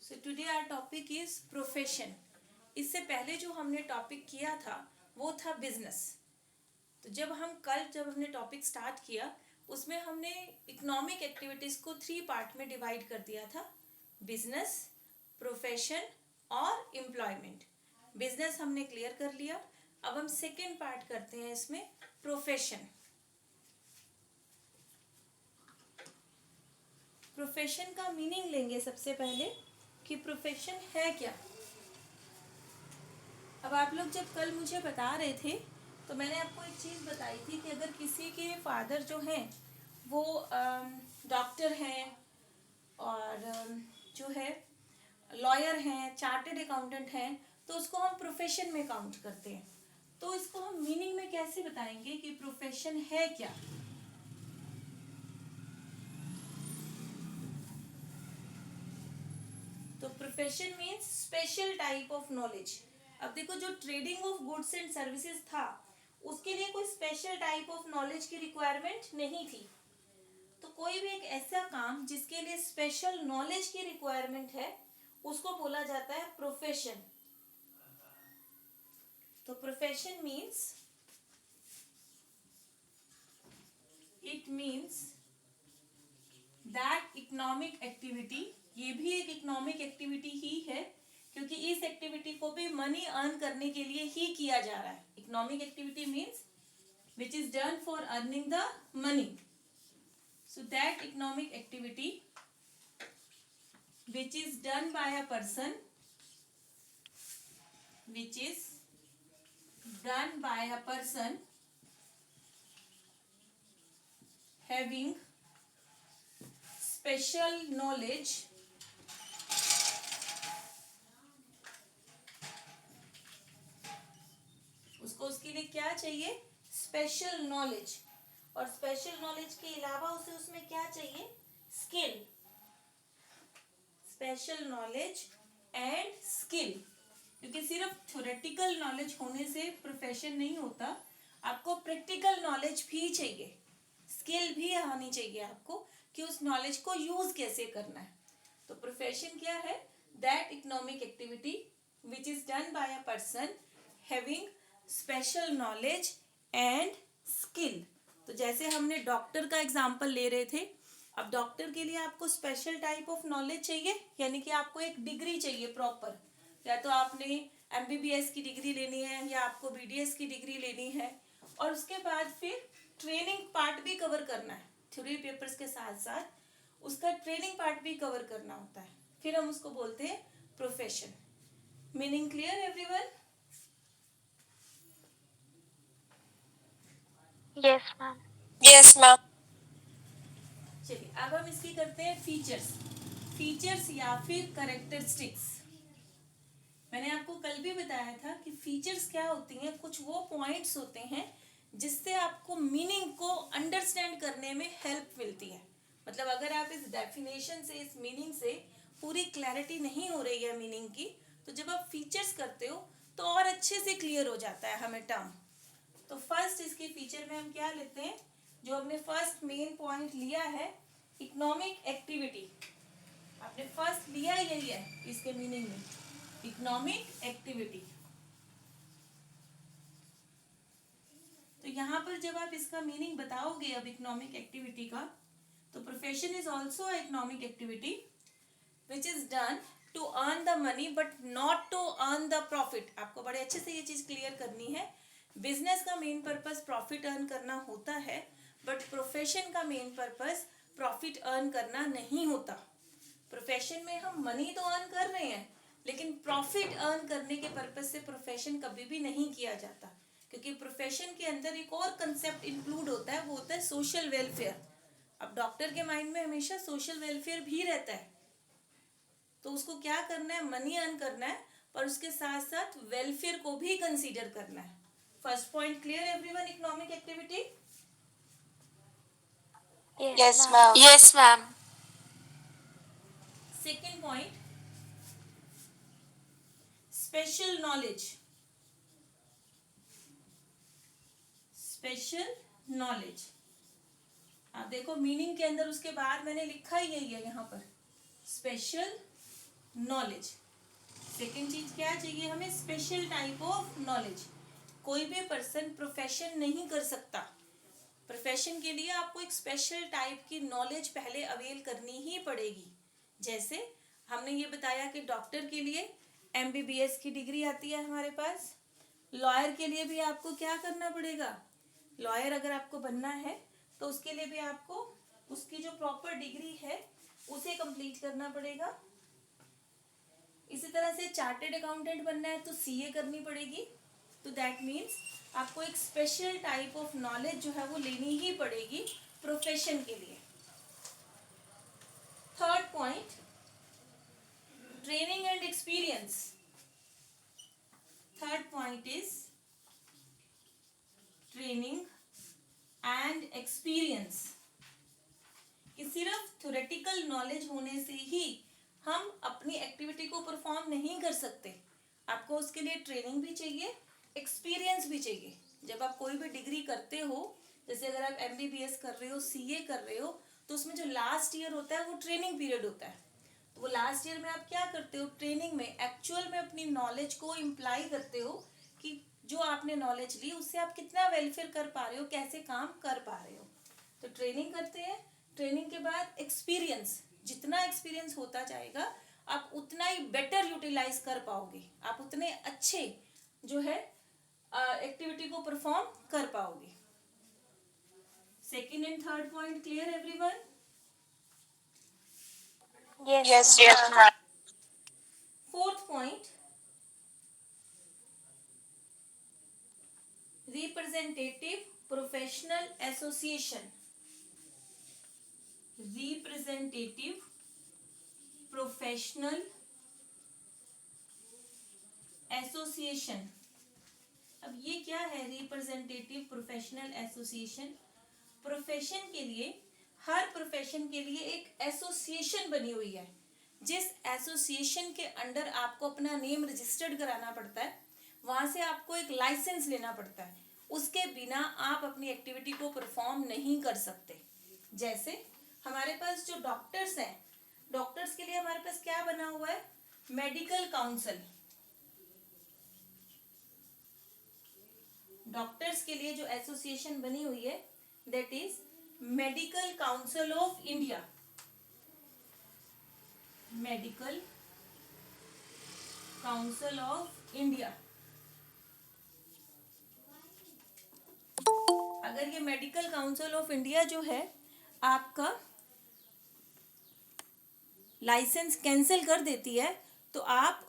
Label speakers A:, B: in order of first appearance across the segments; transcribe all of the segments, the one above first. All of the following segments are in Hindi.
A: So today our topic is profession. इससे पहले जो हमने टॉपिक किया था वो था बिजनेस। तो जब हमने टॉपिक स्टार्ट किया उसमें हमने इकोनॉमिक एक्टिविटीज को 3 पार्ट में डिवाइड कर दिया था, बिजनेस, प्रोफेशन और एम्प्लॉयमेंट। बिजनेस हमने क्लियर कर लिया। अब हम सेकेंड पार्ट करते हैं इसमें, प्रोफेशन। प्रोफेशन का मीनिंग लेंगे सबसे पहले कि प्रोफेशन है क्या। अब आप लोग जब कल मुझे बता रहे थे तो मैंने आपको एक चीज़ बताई थी कि अगर किसी के फादर जो हैं वो डॉक्टर हैं और जो है लॉयर हैं, चार्टेड अकाउंटेंट हैं, तो उसको हम प्रोफेशन में काउंट करते हैं। तो इसको हम मीनिंग में कैसे बताएंगे कि प्रोफेशन है क्या। तो profession means special type of knowledge. अब देखो, जो trading of goods and services था उसके लिए कोई स्पेशल टाइप ऑफ नॉलेज की रिक्वायरमेंट नहीं थी। तो कोई भी एक ऐसा काम जिसके लिए स्पेशल नॉलेज की रिक्वायरमेंट है उसको बोला जाता है प्रोफेशन। तो profession means it means that economic activity, ये भी एक इकोनॉमिक एक्टिविटी ही है क्योंकि इस एक्टिविटी को भी मनी अर्न करने के लिए ही किया जा रहा है। Economic activity means which is done for earning the money. So that economic activity which is done by a person, which is done by a person having special knowledge उसको उसके लिए क्या चाहिए, स्पेशल नॉलेज। और स्पेशल नॉलेज के अलावा उसे उसमें क्या चाहिए, skill. Special knowledge and skill, क्योंकि सिर्फ थ्योरेटिकल नॉलेज होने से प्रोफेशन नहीं होता, आपको प्रैक्टिकल नॉलेज भी चाहिए, स्किल भी आनी चाहिए आपको कि उस नॉलेज को यूज कैसे करना है। तो प्रोफेशन क्या है, that economic activity which is done by a person having special knowledge and skill. तो जैसे हमने डॉक्टर का एग्जाम्पल ले रहे थे, अब डॉक्टर के लिए आपको स्पेशल टाइप ऑफ नॉलेज चाहिए, यानी कि आपको एक डिग्री चाहिए प्रॉपर। या तो आपने एमबीबीएस की डिग्री लेनी है या आपको बीडीएस की डिग्री लेनी है, और उसके बाद फिर ट्रेनिंग पार्ट भी कवर करना है। थ्योरी पेपर्स के साथ साथ उसका ट्रेनिंग पार्ट भी कवर करना होता है, फिर हम उसको बोलते हैं profession. Meaning clear everyone?
B: Yes ma'am.
C: Yes ma'am.
A: चलिए अब हम इसकी करते हैं फीचर्स। फीचर्स या फिर कैरेक्टरिस्टिक्स। मैंने आपको कल भी बताया था कि फीचर्स क्या होती हैं, कुछ वो पॉइंट्स होते हैं जिससे आपको मीनिंग को अंडरस्टैंड करने में हेल्प मिलती है। मतलब अगर आप इस डेफिनेशन से, इस मीनिंग से पूरी क्लैरिटी नहीं हो रही है मीनिंग की, तो जब आप फीचर्स करते हो तो और अच्छे से क्लियर हो जाता है हमें टर्म। तो फर्स्ट इसके फीचर में हम क्या लेते हैं, जो हमने फर्स्ट मेन पॉइंट लिया है, इकोनॉमिक एक्टिविटी। आपने फर्स्ट लिया यही है इसके मीनिंग में, इकोनॉमिक एक्टिविटी। तो यहाँ पर जब आप इसका मीनिंग बताओगे अब इकोनॉमिक एक्टिविटी का, तो profession is also economic activity which is done to earn the money but not to earn the profit. आपको बड़े अच्छे से ये चीज क्लियर करनी है। बिजनेस का मेन पर्पस प्रॉफिट अर्न करना होता है, बट प्रोफेशन का मेन पर्पस प्रॉफिट अर्न करना नहीं होता। प्रोफेशन में हम मनी तो अर्न कर रहे हैं, लेकिन प्रॉफिट अर्न करने के पर्पस से प्रोफेशन कभी भी नहीं किया जाता, क्योंकि प्रोफेशन के अंदर एक और कंसेप्ट इंक्लूड होता है, वो होता है सोशल वेलफेयर। अब डॉक्टर के माइंड में हमेशा सोशल वेलफेयर भी रहता है, तो उसको क्या करना है, मनी अर्न करना है, पर उसके साथ साथ वेलफेयर को भी कंसीडर करना है। First point clear everyone, economic activity?
C: Yes ma'am.
B: Yes ma'am.
A: Second point, special knowledge. Special knowledge, आप देखो मीनिंग के अंदर उसके बाद मैंने लिखा ही यही है यहाँ पर, स्पेशल नॉलेज। सेकेंड चीज क्या चाहिए हमें, स्पेशल टाइप ऑफ नॉलेज। कोई भी पर्सन प्रोफेशन नहीं कर सकता, प्रोफेशन के लिए आपको एक स्पेशल टाइप की नॉलेज पहले अवेल करनी ही पड़ेगी। जैसे हमने ये बताया कि डॉक्टर के लिए एमबीबीएस की डिग्री आती है हमारे पास। लॉयर के लिए भी आपको क्या करना पड़ेगा, लॉयर अगर आपको बनना है तो उसके लिए भी आपको उसकी जो प्रॉपर डिग्री है उसे कंप्लीट करना पड़ेगा। इसी तरह से चार्टेड अकाउंटेंट बनना है तो सीए करनी पड़ेगी। तो दैट मीन्स आपको एक स्पेशल टाइप ऑफ नॉलेज जो है वो लेनी ही पड़ेगी प्रोफेशन के लिए। Third point, training and experience. Third point is training and experience. कि सिर्फ थ्योरेटिकल नॉलेज होने से ही हम अपनी एक्टिविटी को परफॉर्म नहीं कर सकते, आपको उसके लिए ट्रेनिंग भी चाहिए, एक्सपीरियंस भी चाहिए। जब आप कोई भी डिग्री करते हो, जैसे अगर आप एमबीबीएस कर रहे हो, सीए कर रहे हो, तो उसमें जो लास्ट ईयर होता है वो ट्रेनिंग पीरियड होता है। तो वो लास्ट ईयर में आप क्या करते हो, ट्रेनिंग में एक्चुअल में अपनी नॉलेज को इम्प्लाई करते हो कि जो आपने नॉलेज ली उससे आप कितना वेलफेयर कर पा रहे हो, कैसे काम कर पा रहे हो। तो ट्रेनिंग करते हैं, ट्रेनिंग के बाद एक्सपीरियंस, जितना एक्सपीरियंस होता जाएगा आप उतना ही बेटर यूटिलाइज कर पाओगे, आप उतने अच्छे जो है एक्टिविटी को परफॉर्म कर पाओगे। Second and third point clear everyone?
C: Yes, ma'am.
A: Fourth point, representative professional association. Representative professional association. अब ये क्या है रिप्रेजेंटेटिव प्रोफेशनल एसोसिएशन? प्रोफेशन के लिए, हर प्रोफेशन के लिए एक एसोसिएशन बनी हुई है, जिस एसोसिएशन के अंडर आपको अपना नेम रजिस्टर्ड कराना पड़ता है, वहां से आपको एक लाइसेंस लेना पड़ता है, उसके बिना आप अपनी एक्टिविटी को परफॉर्म नहीं कर सकते। जैसे हमारे पास जो डॉक्टर्स हैं, डॉक्टर्स के लिए हमारे पास क्या बना हुआ है, मेडिकल काउंसिल। डॉक्टर्स के लिए जो एसोसिएशन बनी हुई है that is medical council of India. Medical council of India. अगर ये मेडिकल काउंसिल ऑफ इंडिया जो है आपका लाइसेंस कैंसिल कर देती है तो आप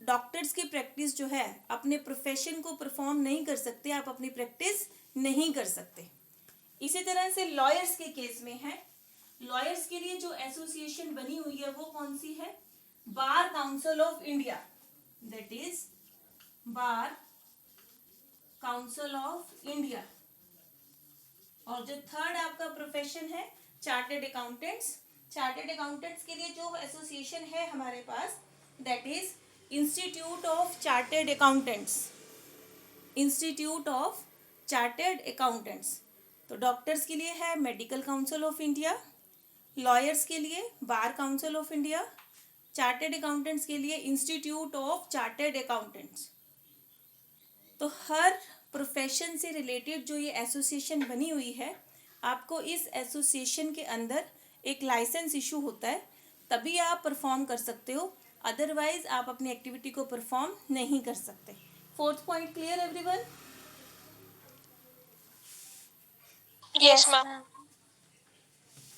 A: डॉक्टर्स की प्रैक्टिस जो है, अपने प्रोफेशन को परफॉर्म नहीं कर सकते, आप अपनी प्रैक्टिस नहीं कर सकते। इसी तरह से लॉयर्स के केस में है, लॉयर्स के लिए जो एसोसिएशन बनी हुई है वो कौन सी है, बार council of India. That is bar council of India. और जो थर्ड आपका प्रोफेशन है चार्टेड अकाउंटेंट्स। चार्टेड अकाउंटेंट्स के लिए जो एसोसिएशन है हमारे पास that is institute of chartered accountants. Institute of chartered accountants. तो डॉक्टर्स के लिए है medical council of India, lawyers के लिए bar council of India, chartered accountants के लिए इंस्टीट्यूट ऑफ चार्टेड अकाउंटेंट्स। तो हर प्रोफेशन से रिलेटेड जो ये एसोसिएशन बनी हुई है, आपको इस एसोसिएशन के अंदर एक लाइसेंस इशू होता है, तभी आप परफॉर्म कर सकते हो, अदरवाइज आप अपनी एक्टिविटी को परफॉर्म नहीं कर सकते। Fourth point clear everyone?
C: Yes, ma'am.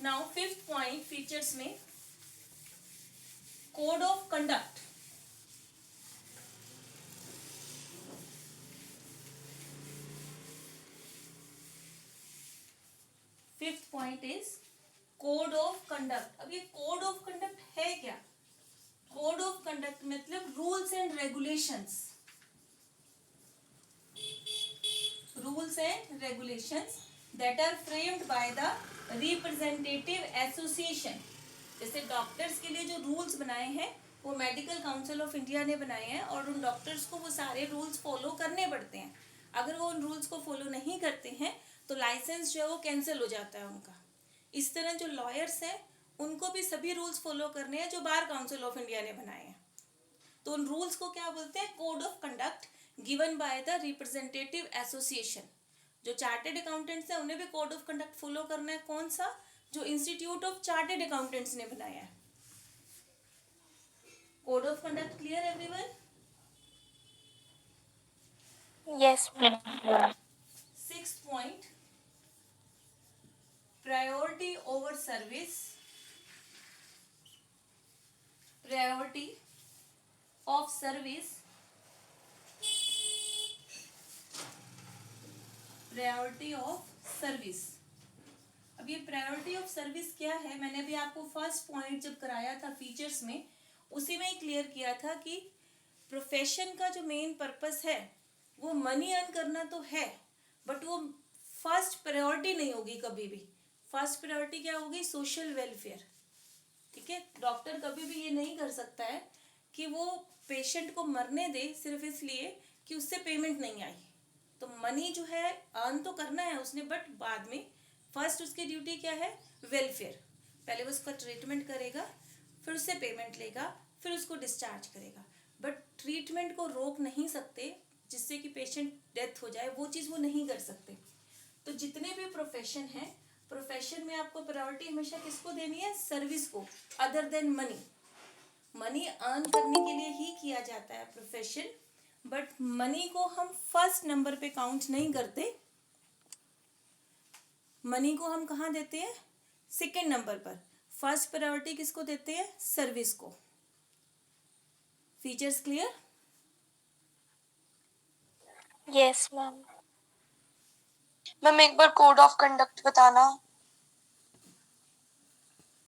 A: Now fifth point features में code of conduct. Fifth point is code of conduct. अब ये कोड ऑफ कंडक्ट है क्या? कोड ऑफ कंडक्ट मतलब rules and regulations. Rules and regulations that are framed by the representative association. जैसे डॉक्टर्स के लिए जो रूल्स बनाए हैं वो मेडिकल काउंसिल ऑफ इंडिया ने बनाए हैं, और उन डॉक्टर्स को वो सारे रूल्स फॉलो करने पड़ते हैं। अगर वो उन रूल्स को फॉलो नहीं करते हैं तो लाइसेंस जो है वो कैंसिल हो जाता है उनका। इस तरह जो लॉयर्स हैं उनको भी सभी रूल्स फॉलो करने हैं जो बार काउंसिल ऑफ इंडिया ने बनाए हैं। तो उन रूल्स को क्या बोलते हैं? Code of conduct given by the representative association. जो चार्टेड अकाउंटेंट्स हैं उन्हें भी कोड ऑफ कंडक्ट फॉलो करना है। कौन सा? जो इंस्टीट्यूट ऑफ चार्टेड अकाउंटेंट्स ने बनाया है। Code of conduct clear everyone?
C: Yes, ma'am.
A: 6th point, priority over service, priority of service, priority of service. अब ये प्रायोरिटी ऑफ सर्विस क्या है? मैंने अभी आपको फर्स्ट पॉइंट जब कराया था फीचर्स में, उसी में ही क्लियर किया था कि प्रोफेशन का जो मेन पर्पस है वो मनी अर्न करना तो है, बट वो फर्स्ट प्रायोरिटी नहीं होगी कभी भी। फर्स्ट प्रायोरिटी क्या होगी? Social welfare. ठीक है, डॉक्टर कभी भी ये नहीं कर सकता है कि वो पेशेंट को मरने दे सिर्फ इसलिए कि उससे पेमेंट नहीं आई। तो मनी जो है अर्न तो करना है उसने, बट बाद में फर्स्ट उसकी ड्यूटी क्या है? वेलफेयर। पहले वो उसका ट्रीटमेंट करेगा, फिर उससे पेमेंट लेगा, फिर उसको डिस्चार्ज करेगा। बट ट्रीटमेंट को रोक नहीं सकते जिससे कि पेशेंट डेथ हो जाए, वो चीज़ वो नहीं कर सकते। तो जितने भी प्रोफेशन हैं, प्रोफेशन में आपको प्रायोरिटी हमेशा किसको देनी है? सर्विस को, other than money. Money earn करने के लिए ही किया जाता है प्रोफेशन, बट मनी को हम फर्स्ट नंबर पे काउंट नहीं करते। मनी को हम कहाँ देते हैं? सेकेंड नंबर पर। फर्स्ट प्रायोरिटी किसको देते हैं? सर्विस को। Features clear?
C: Yes, ma'am. Ma'am एक बार कोड ऑफ कंडक्ट बताना।